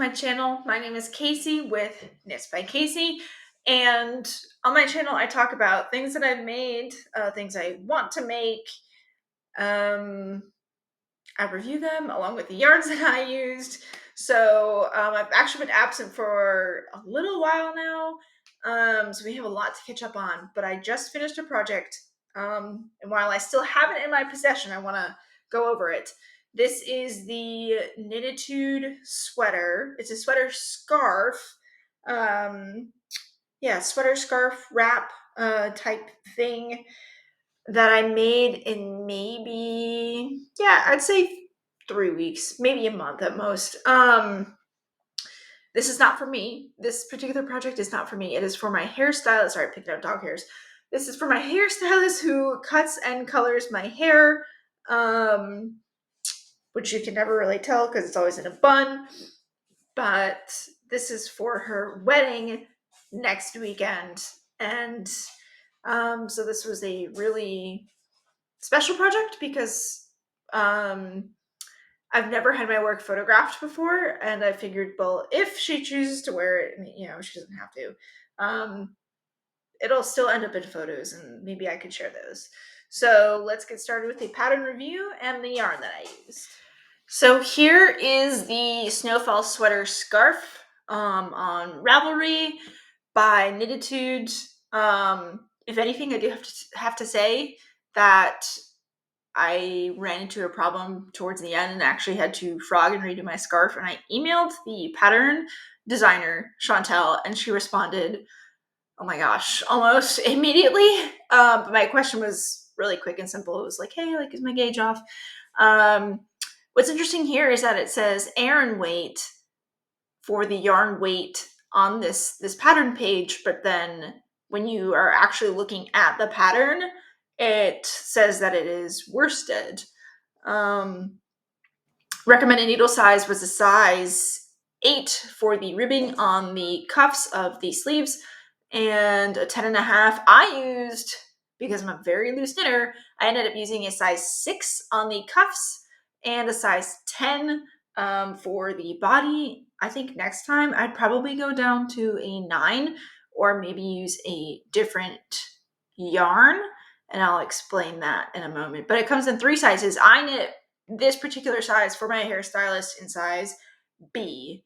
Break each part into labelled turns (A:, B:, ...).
A: my channel. My name is Casey with Knits by Casey, and on my channel I talk about things that I've made, things I want to make. I review them along with the yarns that I used. So I've actually been absent for a little while now, so we have a lot to catch up on, but I just finished a project, and while I still have it in my possession, I want to go over it. This is the Knitatude sweater. It's a sweater scarf. Sweater scarf wrap type thing that I made in I'd say 3 weeks, maybe a month at most. This is not for me. This particular project is not for me. It is for my hairstylist. Sorry, I picked out dog hairs. This is for my hairstylist who cuts and colors my hair, which you can never really tell because it's always in a bun. But this is for her wedding next weekend. And so this was a really special project because I've never had my work photographed before, and I figured, well, if she chooses to wear it, she doesn't have to. It'll still end up in photos, and maybe I could share those. So let's get started with the pattern review and the yarn that I used. So here is the Snowfall Sweater Scarf on Ravelry by Knitatude. If anything, I do have to say that I ran into a problem towards the end and actually had to frog and redo my scarf. And I emailed the pattern designer, Chantel, and she responded, oh my gosh, almost immediately. But my question was really quick and simple. It was like, hey, is my gauge off? What's interesting here is that it says Aran weight for the yarn weight on this pattern page, but then when you are actually looking at the pattern, it says that it is worsted. Recommended needle size was a size 8 for the ribbing on the cuffs of the sleeves, and a 10.5 I used, because I'm a very loose knitter, I ended up using a size 6 on the cuffs and a size 10 for the body. I think next time I'd probably go down to a 9 or maybe use a different yarn, and I'll explain that in a moment. But it comes in 3 sizes. I knit this particular size for my hairstylist in size B,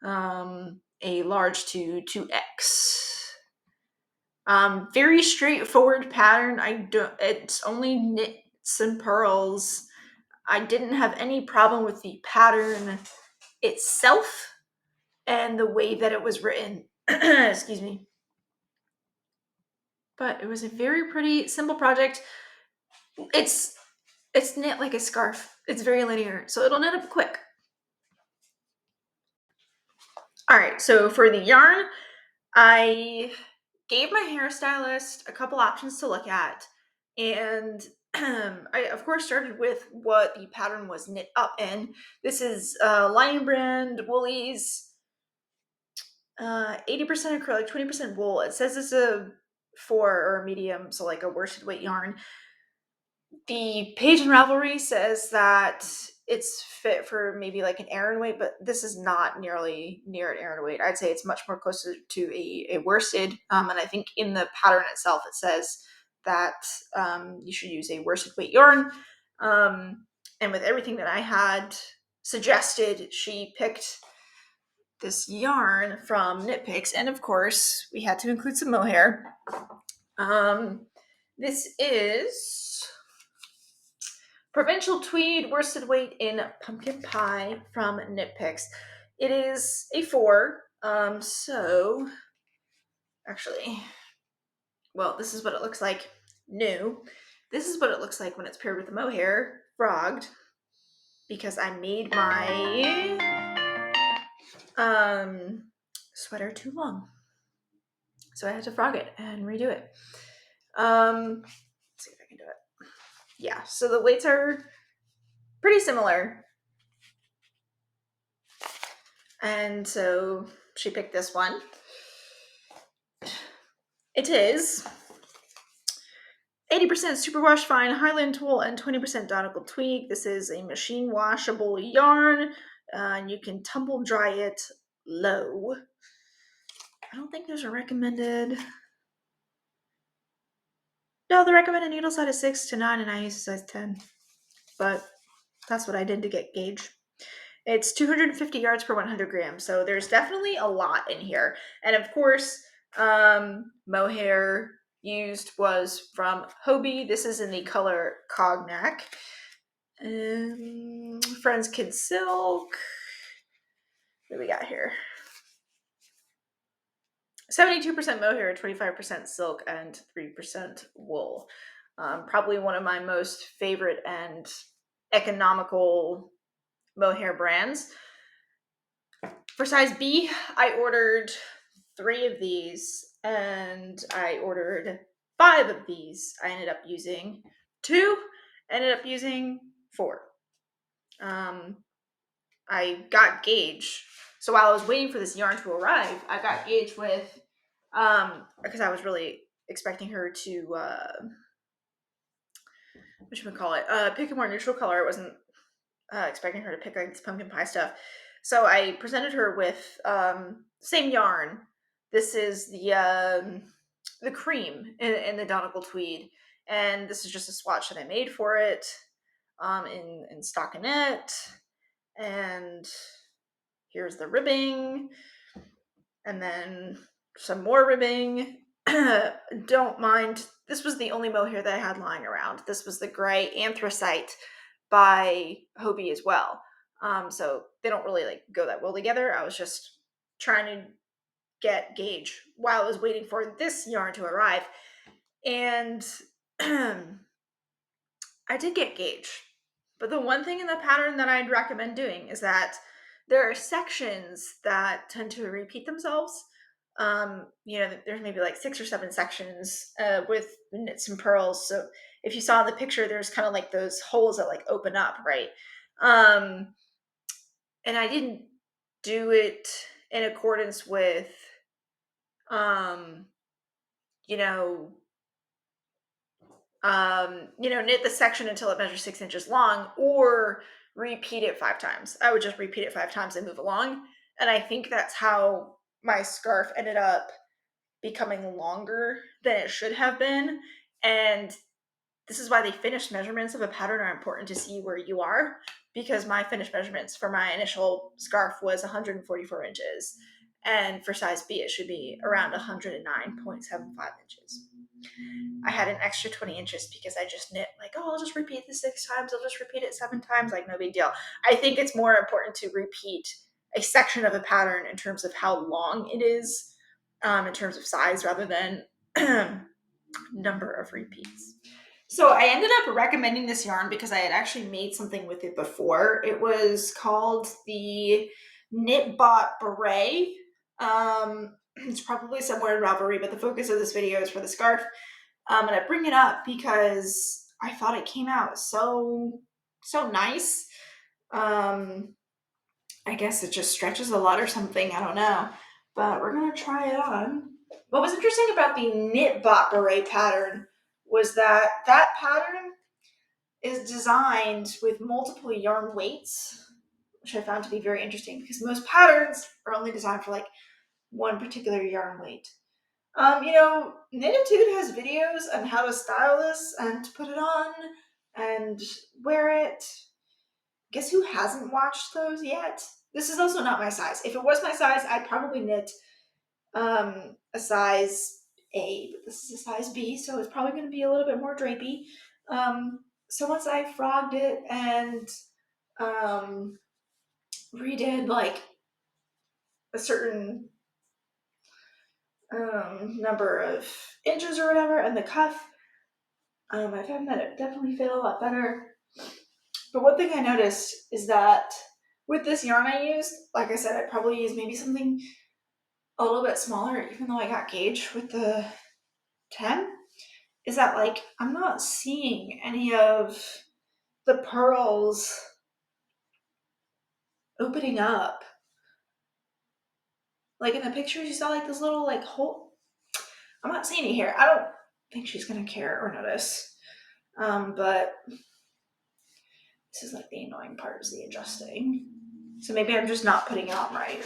A: a large to 2X. Very straightforward pattern. It's only knits and purls. I didn't have any problem with the pattern itself and the way that it was written. Excuse me. But it was a very pretty simple project. It's knit like a scarf. It's very linear, so it'll knit up quick. All right, so for the yarn, I gave my hairstylist a couple options to look at, and I of course started with what the pattern was knit up in. This is Lion Brand Woolies, 80% acrylic, 20% wool. It says it's a 4 or a medium, so like a worsted weight yarn. The page in Ravelry says that it's fit for maybe like an Aran weight, but this is not nearly near an Aran weight. I'd say it's much more closer to a worsted. And I think in the pattern itself, it says that you should use a worsted weight yarn. And with everything that I had suggested, she picked this yarn from Knitpicks. And of course, we had to include some mohair. This is Provincial Tweed worsted weight in Pumpkin Pie from Knitpicks. It is a 4. So actually, well, this is what it looks like new. This is what it looks like when it's paired with the mohair, frogged, because I made my sweater too long. So I had to frog it and redo it. Let's see if I can do it. Yeah, so the weights are pretty similar. And so she picked this one. It is 80% superwash fine Highland wool and 20% Donegal Tweed. This is a machine washable yarn. You can tumble dry it low. I don't think there's a recommended. No, the recommended needle size is 6 to 9 and I use a size 10. But that's what I did to get gauge. It's 250 yards per 100 grams, so there's definitely a lot in here. And of course, mohair used was from Hobbii. This is in the color Cognac. Friends Kid Silk. What do we got here? 72% mohair, 25% silk, and 3% wool. Probably one of my most favorite and economical mohair brands. For size B, I ordered 3 of these, and I ordered 5 of these. I ended up using 2, ended up using 4. I got gauge. So while I was waiting for this yarn to arrive, I got gauge with, because I was really expecting her to, pick a more neutral color. I wasn't expecting her to pick like this pumpkin pie stuff. So I presented her with same yarn. This is the cream in the Donegal Tweed, and this is just a swatch that I made for it in stockinette. And here's the ribbing, and then some more ribbing. Don't mind. This was the only mohair that I had lying around. This was the gray anthracite by Hobbii as well. So they don't really like go that well together. I was just trying to get gauge while I was waiting for this yarn to arrive. And I did get gauge. But the one thing in the pattern that I'd recommend doing is that there are sections that tend to repeat themselves. There's maybe like 6 or 7 sections with knits and pearls. So if you saw in the picture, there's kind of like those holes that like open up, right? And I didn't do it in accordance with, knit the section until it measures 6 inches long or repeat it 5 times. I would just repeat it 5 times and move along. And I think that's how my scarf ended up becoming longer than it should have been. And this is why the finished measurements of a pattern are important to see where you are, because my finished measurements for my initial scarf was 144 inches. And for size B, it should be around 109.75 inches. I had an extra 20 inches because I just knit like, oh, I'll just repeat this 6 times. I'll just repeat it 7 times. Like, no big deal. I think it's more important to repeat a section of a pattern in terms of how long it is, in terms of size, rather than number of repeats. So I ended up recommending this yarn because I had actually made something with it before. It was called the Knitbot Beret. It's probably somewhere in Ravelry, but the focus of this video is for the scarf. And I bring it up because I thought it came out so nice. I guess it just stretches a lot or something. I don't know. But we're going to try it on. What was interesting about the Knitbot Beret pattern was that pattern is designed with multiple yarn weights, which I found to be very interesting because most patterns are only designed for like one particular yarn weight. Knitatude has videos on how to style this and to put it on and wear it. Guess who hasn't watched those yet? This is also not my size. If it was my size, I'd probably knit a size A, but this is a size B, so it's probably going to be a little bit more drapey. So once I frogged it and redid like a certain number of inches or whatever, and the cuff, I found that it definitely fit a lot better. But one thing I noticed is that with this yarn I used, like I said, I'd probably use maybe something a little bit smaller, even though I got gauge with the 10, is that like I'm not seeing any of the pearls opening up. Like in the pictures, you saw like this little like hole. I'm not seeing it here. I don't think she's gonna care or notice. But this is like the annoying part, is the adjusting. So maybe I'm just not putting it on right.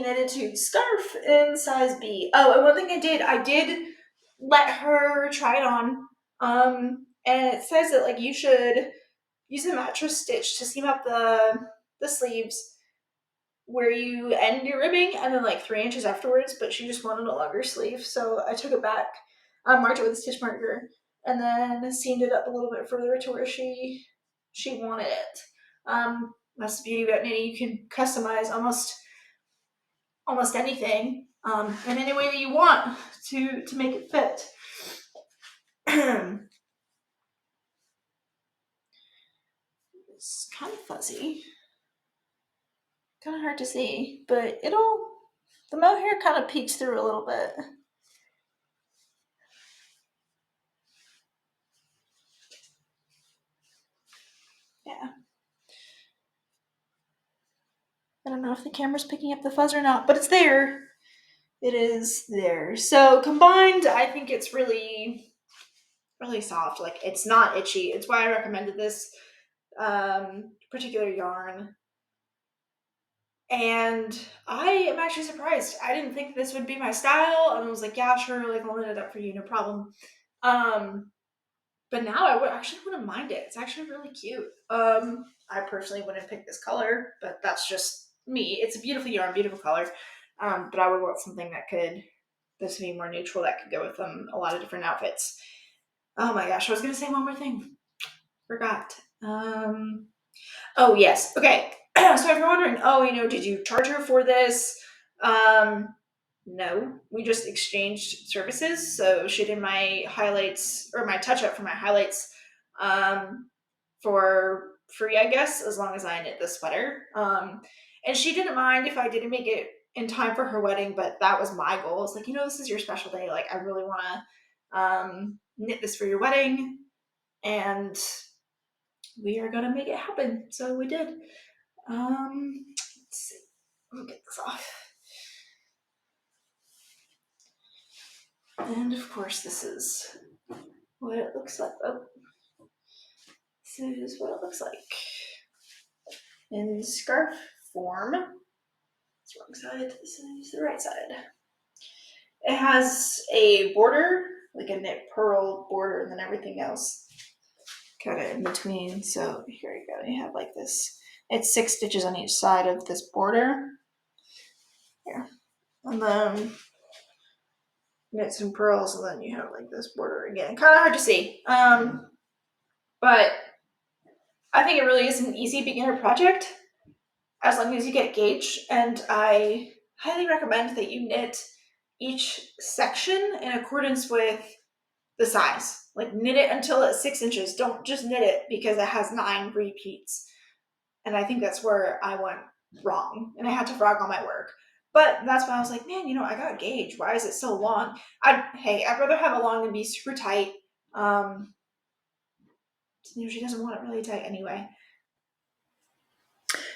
A: Knitatude scarf in size B. Oh, and one thing I did let her try it on. And it says that like you should use a mattress stitch to seam up the sleeves where you end your ribbing, and then like 3 inches afterwards. But she just wanted a longer sleeve, so I took it back, marked it with a stitch marker, and then seamed it up a little bit further to where she wanted it. That's the beauty about knitting. You can customize almost anything in any way that you want to make it fit. It's kind of fuzzy, kind of hard to see, but the mohair kind of peeks through a little bit. Yeah. I don't know if the camera's picking up the fuzz or not, but it's there. It is there. So combined, I think it's really, really soft. Like, it's not itchy. It's why I recommended this particular yarn. And I am actually surprised. I didn't think this would be my style, and I was like, yeah, sure, like I'll knit it up for you, no problem. But now I actually wouldn't mind it. It's actually really cute. I personally wouldn't pick this color, but that's just me. It's a beautiful yarn, beautiful color. But I would want something this would be more neutral, that could go with a lot of different outfits. Oh my gosh, I was gonna say one more thing. Forgot. Oh yes, okay. So if you're wondering, did you charge her for this? No, we just exchanged services. So she did my highlights, or my touch up for my highlights, for free, I guess, as long as I knit the sweater. And she didn't mind if I didn't make it in time for her wedding, but that was my goal. It's like, this is your special day. Like, I really want to knit this for your wedding, and we are gonna make it happen. So we did. Let's see. Let me get this off. And of course, this is what it looks like. Oh, this is what it looks like in scarf form. It's the wrong side. This is the right side. It has a border, like a knit purl border, and then everything else kind of in between. So here you go. You have like this. It's 6 stitches on each side of this border. Here. And then knit some pearls, and then you have like this border again. Kind of hard to see. But I think it really is an easy beginner project as long as you get gauge. And I highly recommend that you knit each section in accordance with the size. Like, knit it until it's 6 inches. Don't just knit it because it has 9 repeats. And I think that's where I went wrong, and I had to frog all my work. But that's why I was like, man, I got a gauge. Why is it so long? I'd rather have it long and be super tight. She doesn't want it really tight anyway.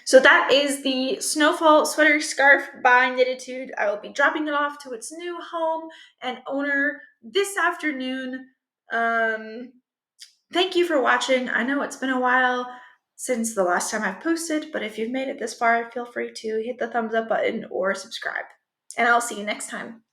A: So that is the Snowfall Sweater Scarf by Knitatude. I will be dropping it off to its new home and owner this afternoon. Thank you for watching. I know it's been a while since the last time I've posted, but if you've made it this far, feel free to hit the thumbs up button or subscribe. And I'll see you next time.